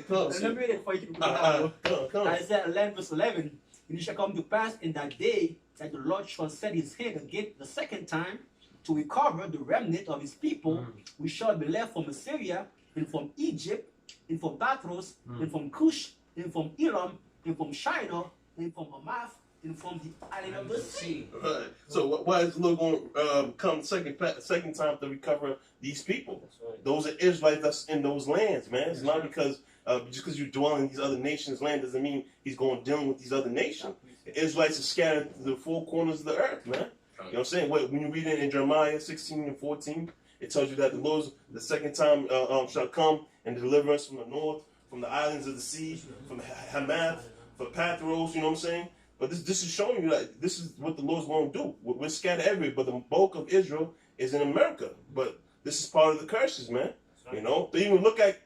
Let me read it for you. Come. Isaiah 11 verse 11. And it shall come to pass in that day that the Lord shall set his hand again the second time to recover the remnant of his people, which shall be left from Assyria, and from Egypt, and from Patros, and from Cush, and from Elam, and from Shinar, and from Hamath, and from the island of the sea. Right. So why is the Lord going to come second time to recover these people? Those are Israelites that's in those lands, man. It's not because just because you dwell in these other nations' land doesn't mean he's going to deal with these other nations. The Israelites are scattered to the four corners of the earth, man. You know what I'm saying? When you read it in Jeremiah 16:14, it tells you that the Lord, the second time, shall come and deliver us from the north, from the islands of the sea, from Hamath, from Pathros. You know what I'm saying? But this is showing you that this is what the Lord's going to do. We're scattered everywhere, but the bulk of Israel is in America. But this is part of the curses, man. You know, to even look at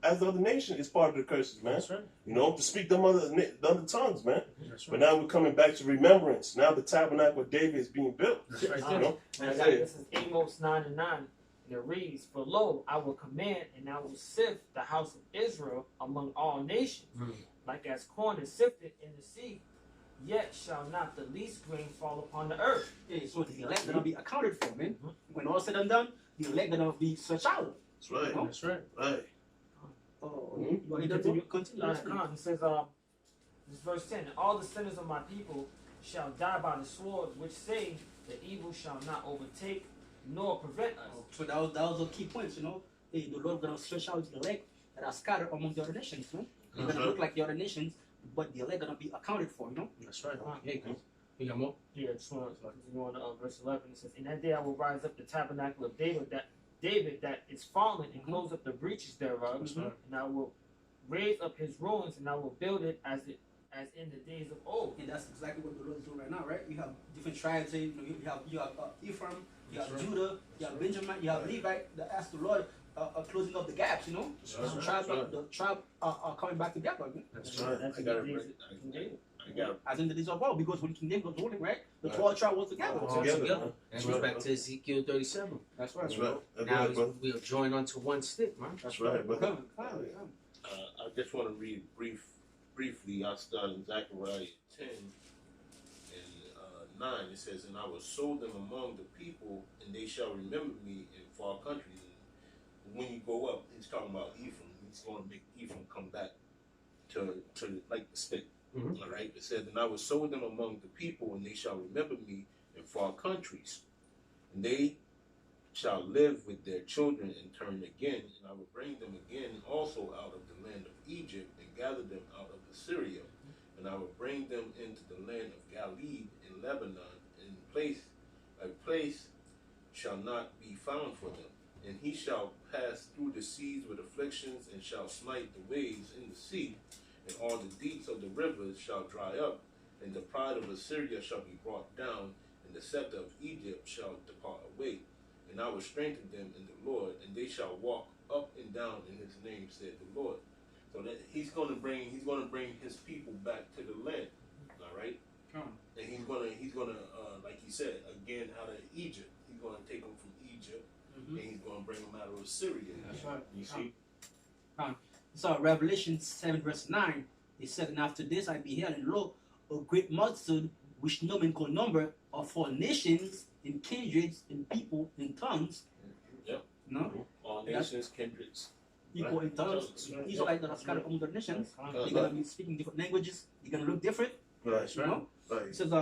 as the other nation is part of the curses, man. That's right. You know, to speak the other tongues, man. That's But right. now we're coming back to remembrance. Now the tabernacle of David is being built. That's right. You know, And I got, this is Amos 9:9. And it reads, "For lo, I will command, and I will sift the house of Israel among all nations, like as corn is sifted in the sea. Yet shall not the least grain fall upon the earth." Yeah, so the elect gonna be accounted for, man. When all said and done, the elect gonna be searched out. That's right. No? That's right. Right. Oh, Mhm. you want to continue? Continue. It says, this is verse 10, "And all the sinners of my people shall die by the sword, which say, the evil shall not overtake nor prevent us." So that was the key points, you know. Hey, the Lord gonna stretch out the elect that are scattered among the other nations, you know. They're gonna look like the other nations, but the elect gonna be accounted for, you know. That's right. Yeah, you got more? Yeah, just want to continue on verse 11. It says, "In that day I will rise up the tabernacle of David that is fallen, and close up the breaches thereof, and I will raise up his ruins, and I will build it as in the days of old." And that's exactly what the Lord is doing right now, right? You have different tribes. You know, you have Ephraim, you have Judah, you have Benjamin, you have Levi. That ask the Lord closing up the gaps. You know, That's right. the tribe are coming back together. You know? That's right. That's I in got the it days right. of King David. I got it. As in the days of old, because when King David was ruling, right, the Right. 12 tribes was together. All Together, together. man. That That's goes right, back man. to Ezekiel 37. That's right. That's right. That's Now right, brother. we are joined onto one stick, man. That's right, brother. I just want to read briefly. I start in Zechariah 10 and 9. It says, "And I will sow them among the people, and they shall remember me in far countries." And when you go up, he's talking about Ephraim. He's going to make Ephraim come back to like the stick. Mhm. All right. It says, "And I will sow them among the people, and they shall remember me in far countries, and they shall live with their children and turn again, and I will bring them again also out of the land of Egypt and gather them out of Assyria, and I will bring them into the land of Galilee in Lebanon, and a place shall not be found for them. And he shall pass through the seas with afflictions, and shall smite the waves in the sea, and all the deeps of the rivers shall dry up, and the pride of Assyria shall be brought down, and the scepter of Egypt shall depart away. And I will strengthen them in the Lord, and they shall walk up and down in his name, said the Lord." So that he's gonna bring his people back to the land. All right? And he's gonna like he said, again out of Egypt. He's gonna take them from Egypt, and he's gonna bring them out of Assyria. That's right. You see? So Revelation 7 verse 9, it said, "And after this I beheld, and lo, a great multitude, which no man could number, of all nations, and kindreds, and people, and tongues." Yep. No? All nations, kindreds. People in tongues. Israelites that are scattered among the nations. They're Right. gonna be speaking different languages. They're gonna look different. Right. You know? Right. It says,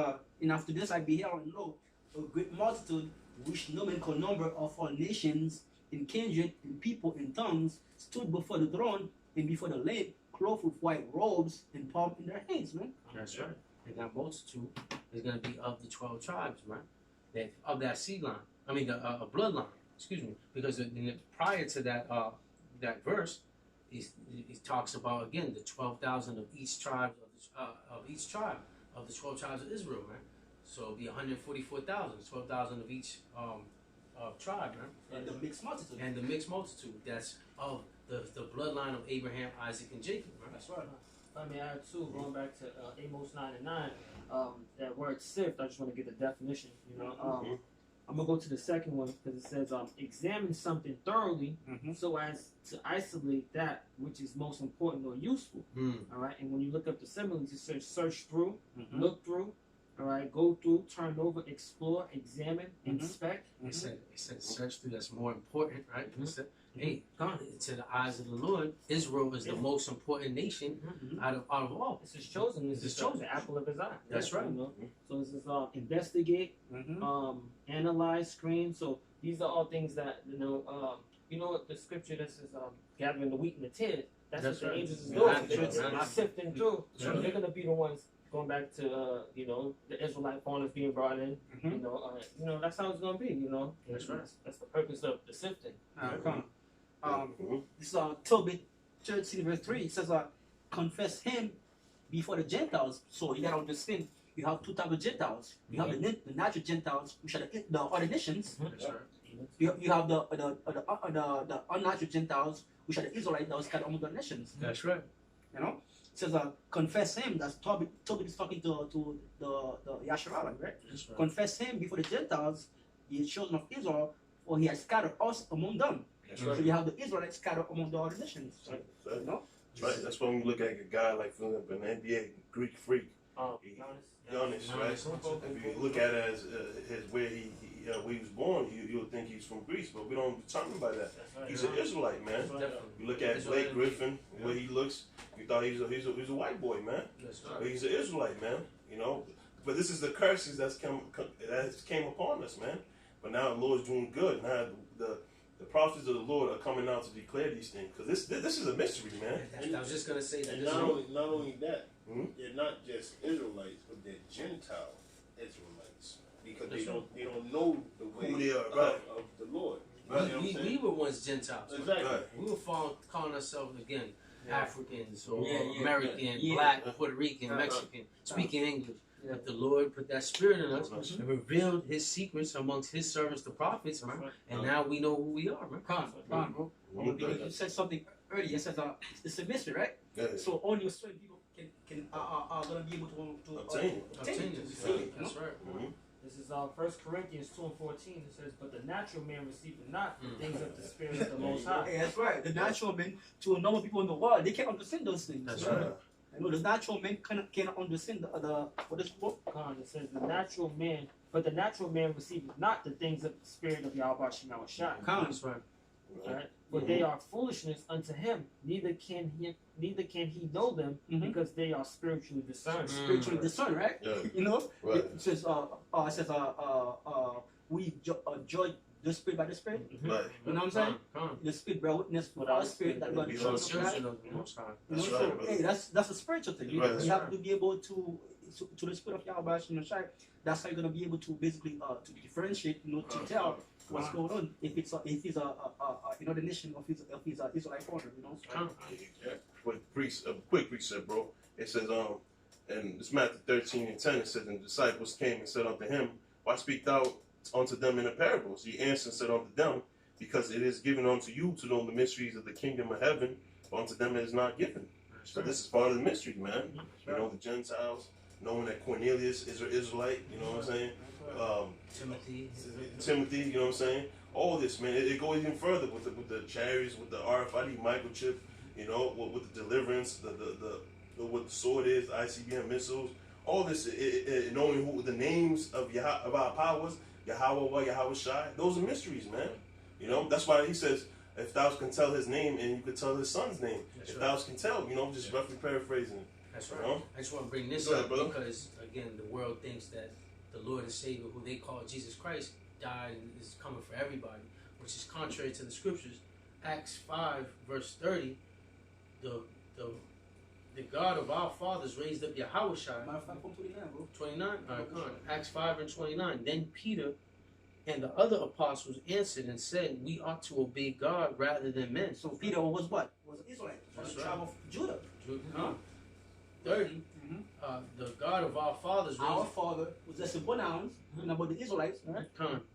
"And after this I beheld, and lo, a great multitude, which no man could number, of all nations, and kindred, and people, and tongues, stood before the throne and before the Lamb, clothed with white robes, and palm in their hands." Man. That's right. And that multitude is going to be of the 12 tribes, man. That of that seed line. I mean, the bloodline. Excuse me. Because prior to that verse, it talks about again the 12,000 of each tribe of the 12 tribes of Israel, man. So it'll be 144,000, 12,000 of each tribe, man. And the mixed multitude. And the mixed multitude that's of the bloodline of Abraham, Isaac, and Jacob, right? That's right. Let me add too, going back to Amos 9 and 9, that word sift, I just want to get the definition, you know. I'm going to go to the second one because it says, examine something thoroughly so as to isolate that which is most important or useful. All right. And when you look up the similes, it says search through, look through, all right, go through, turn over, explore, examine, inspect. It said search through, that's more important, right? It said, hey, to the eyes of the Lord, Israel is the most important nation out of all. This is chosen. This is chosen. The apple of his eye. That's right. You know? So this is investigate, analyze, screen. So these are all things that you know what the scripture that says gathering the wheat and the tares. That's what the right. angels is Yeah, doing. that's They're right. sifting through. So Yeah. they're gonna be the ones going back to the Israelite fathers being brought in. You know that's how it's gonna be. You know. That's right. That's the purpose of the sifting. This is Tobit 13 verse 3. It says, confess him before the Gentiles. So you gotta understand, you have two types of Gentiles. You have the natural Gentiles, which are the other nations. That's right. You have the unnatural Gentiles, which are the Israelites that was scattered among the nations. That's right. You know, it says, confess him. That's Tobit is talking to the Yasharala, right? That's right. Confess him before the Gentiles, the children of Israel, for he has scattered us among them. That's So right. you have the Israelites scattered among the other nations. Right. You know? Right. That's why when you look at a guy like for example, an NBA Greek freak, Giannis, right? If you look at it as his where he was born, you'll think he's from Greece, but we don't determine by that. He's an Israelite, man. You look at Blake Griffin, the way he looks, you thought he's a white boy, man. But he's an Israelite, man. You know. But this is the curses that came upon us, man. But now the Lord's doing good. Now the prophets of the Lord are coming out to declare these things because this is a mystery, man. I was just gonna say that. And not only that, Mhm. they're not just Israelites, but they're Gentile Israelites because they don't know the way they are, of, right. of the Lord. We, You know what I'm we saying? were once Gentiles. Exactly. Right. We were calling ourselves again Africans or Yeah, American, yeah. Black, Puerto Rican, Uh-huh. Mexican, speaking English. Yeah. But the Lord put that spirit in us Mhm. and revealed His secrets amongst His servants, the prophets, man. And now we know who we are, man. Bro. You said something earlier. You said it's a mystery, right? Yeah. So only certain people are gonna be able to Obtain it. Obtain to it. see it, you know? That's right. Mhm. This is 1 Corinthians 2:14. It says, "But the natural man receiveth not the things of the Spirit of the Most High." Yeah, that's right. The natural men, to normal people in the world, they can't understand those things. That's Right. right. You know, the natural men cannot understand the what is what? It says, "The natural man, but the natural man receiveth not the things of the Spirit of Yahweh Shemel Shai." That's right. Right? For they are foolishness unto him. Neither can he know them Mhm. because they are spiritually discerned. Spiritually discerned, right? Yeah. You know, Right. it says we judge the spirit by the spirit. Right. You know what I'm saying? The spirit bear witness with our spirit that God We is are children of God. Children of the Most High. You know, That's so right, brother. hey, that's a spiritual thing. You, Right, you that's have to be able to the spirit of Yahweh Shemel Shai. That's how you're gonna be able to basically to differentiate, you know, to tell what's going on. If he's another nation of his Israelite foreigner, you know. Yeah. Quick precept, bro. It says, and it's Matthew 13:10. It says, and the disciples came and said unto him, why speak thou unto them in the parables? He answered and said unto them, because it is given unto you to know the mysteries of the kingdom of heaven, but unto them it is not given. So this is part of the mystery, man. You know, the Gentiles, knowing that Cornelius is an Israelite, you know what I'm saying? Timothy, you know what I'm saying? All this, man, it goes even further with the chariots, with the RFID microchip, you know, with the deliverance, the what the sword is, the ICBM missiles, all this, knowing who the names of our powers, Yahweh, Yahweh Shai, those are mysteries, man. You know, that's why he says, if thou can tell his name and you could tell his son's name, if thou can tell, you know, just roughly paraphrasing it. That's You right. know? I just want to bring this Go ahead, up brother. because, again, the world thinks that the Lord and Savior, who they call Jesus Christ, died and is coming for everybody, which is contrary to the scriptures. Acts 5, verse 30, the God of our fathers raised up Yahweh Shai. Matter of fact, from 29, bro. 29? All right, come on. Acts 5 and 29. Then Peter and the other apostles answered and said, we ought to obey God rather than men. So Peter was what? Was an Israelite from That's the right. tribe of Judah. Huh? 30. The God of our fathers raised Our father was just simple nouns, about the Israelites, right?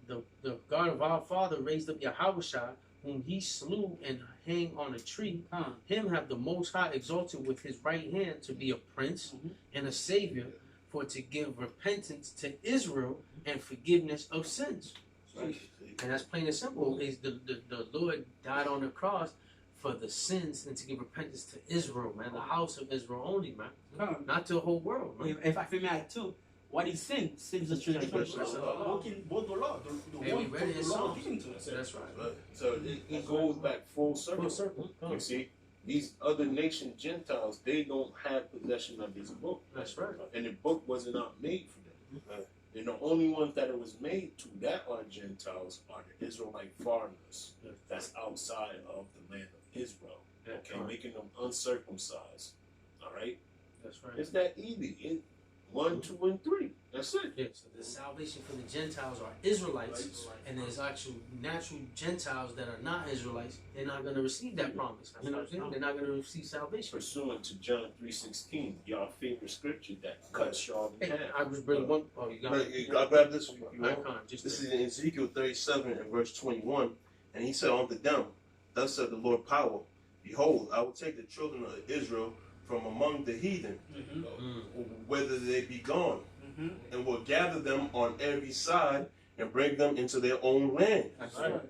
The God of our father raised up Yahushua, whom he slew and hang on a tree. Him have the Most High exalted with his right hand to be a prince and a savior, for to give repentance to Israel and forgiveness of sins. Right. And that's plain and simple. Is the Lord died on the cross for the sins and to give repentance to Israel, man, the house of Israel only, man, not to the whole world, man. In fact, for me, too, what is sin? Sin is a tradition. Walking both the law. The Hey, we one read it in the law Psalms. given to us. That's right. Right. So it goes back full circle. Full circle. You see, these other nation Gentiles, they don't have possession of this book. That's right. And the book was not made for them. Right. And the only ones that it was made to that are Gentiles are the Israelite foreigners that's outside of the land of Israel. Okay, making them uncircumcised. All right? That's right. It's that easy. 1, 2, and 3. That's it. Yeah, so the salvation for the Gentiles are Israelites, and there's actual natural Gentiles that are not Israelites. They're not going to receive that promise. You know what I'm saying? They're not going to receive salvation. Pursuant to John 3:16, y'all favorite scripture that cuts y'all in half. I was bring one. Oh, you got it. I'll grab this one. You I know? can't. Just This is in Ezekiel 37 and verse 21. And he said unto them, thus said the Lord power, behold, I will take the children of Israel from among the heathen, whether they be gone, and will gather them on every side, and bring them into their own land. That's right.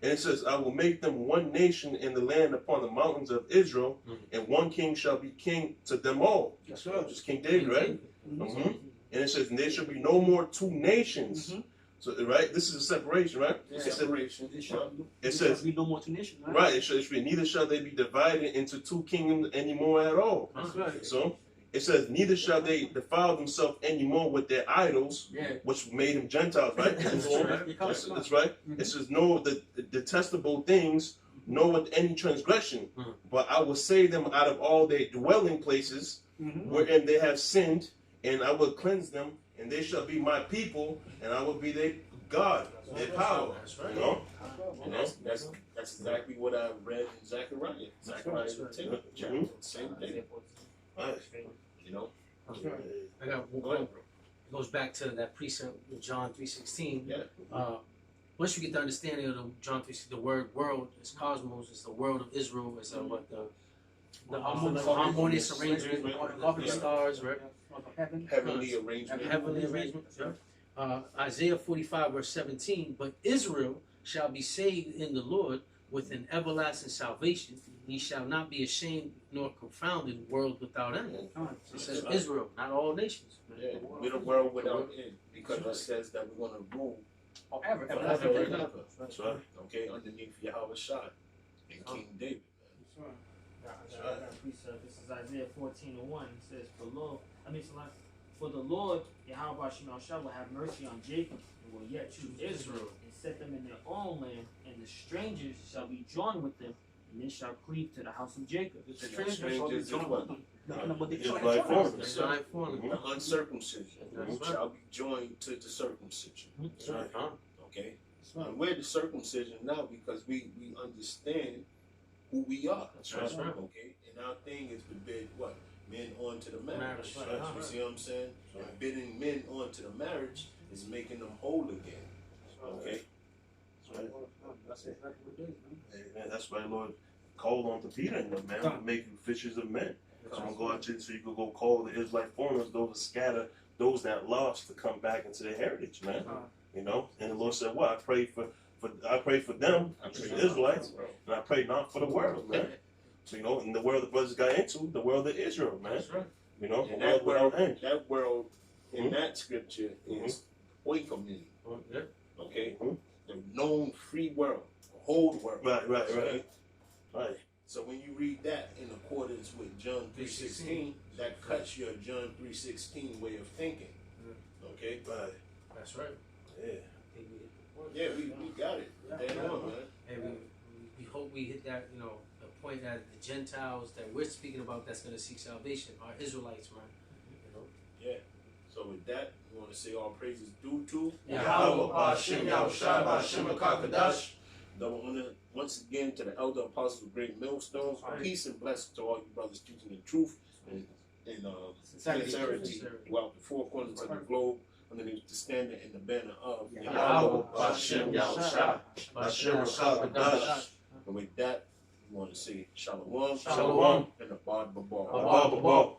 And it says, I will make them one nation in the land upon the mountains of Israel, and one king shall be king to them all. That's right. Just King David, right? And it says, and there shall be no more two nations. So, right? This is a separation, right? Yeah. It says, Separation. it says, be no more two nations, right? right, it should be, neither shall they be divided into two kingdoms anymore at all. That's right. So, it says, neither shall they defile themselves anymore with their idols, Yeah. which made them Gentiles, right? That's right. It says, no, the detestable things, nor with any transgression, but I will save them out of all their dwelling places, wherein they have sinned, and I will cleanse them, and they shall be my people, and I will be their God, their power. That's right. You know? And that's exactly what I read in Zechariah. Zechariah 10 chapter. Same thing. Right. You know? I got one. It goes back to that precept with John 3:16. Yeah. Once you get the understanding of the John 3:16, the word world is cosmos, it's the world of Israel, it's what the harmonious arrangement of the stars, right? Heavenly arrangement. Heavenly arrangement. Yeah. Isaiah 45 verse 17. But Israel shall be saved in the Lord with an everlasting salvation. He shall not be ashamed nor confounded, world without end. It says Israel, not all nations. Yeah. We're the world without end, because it says that we're going to rule Forever. forever and ever. That's right. Okay, underneath Yahweh Shai and King David. This is Isaiah 14:1. It says, for the Lord, Yahweh Shemel will have mercy on Jacob, and will yet choose Israel, and set them in their own land, and the strangers shall be joined with them, and they shall cleave to the house of Jacob. The Strangers strangers shall be joined with them. Israelite foreigners. The uncircumcision That's shall be joined to the circumcision. That's right. Okay? And we're the circumcision now because we understand who we are. That's right. Okay? And our thing is to bid what? Men on to the marriage. Marriage, right. You see what I'm saying? And bidding men on to the marriage is making them whole again. Okay? That's exactly what it is, man. Amen. That's why the Lord called on to Peter and them, man, to make you fishers of men. So I'm going to so you could go call the Israelite foreigners, those that scatter, those that lost, to come back into their heritage, man. You know, and the Lord said, "What? I pray for them, I pray for the Israelites, and I pray not for the world, man." So you know, in the world the brothers got into, the world of Israel, man. That's right. You know, And the that world world, without end. that world in that scripture is oikomen. Yeah. Okay? The known free world, the whole world. Right. Okay? Right. So when you read that in accordance with John 3:16, that cuts your John 3:16 way of thinking. Okay? Right. That's right. Yeah. Yeah, we got it. Dead on, man. And we hope we hit that, the point that the Gentiles that we're speaking about that's going to seek salvation are Israelites, man. Yeah. So with that, we want to say all praises due to Yahweh, Ba'ashem, Yahushua, Ba'ashem, Akakadash. Double honor once again to the elder apostles of Great Millstone. Peace and blessings to all you brothers teaching the truth and sincerity throughout the four corners of the globe, underneath the standard and the banner of Yahweh, Ba'ashem, Yahushua, Ba'ashem, Akakadash. And with that, we want to say Shalom, Shalom. and the Bad Babal. Abba, Abba.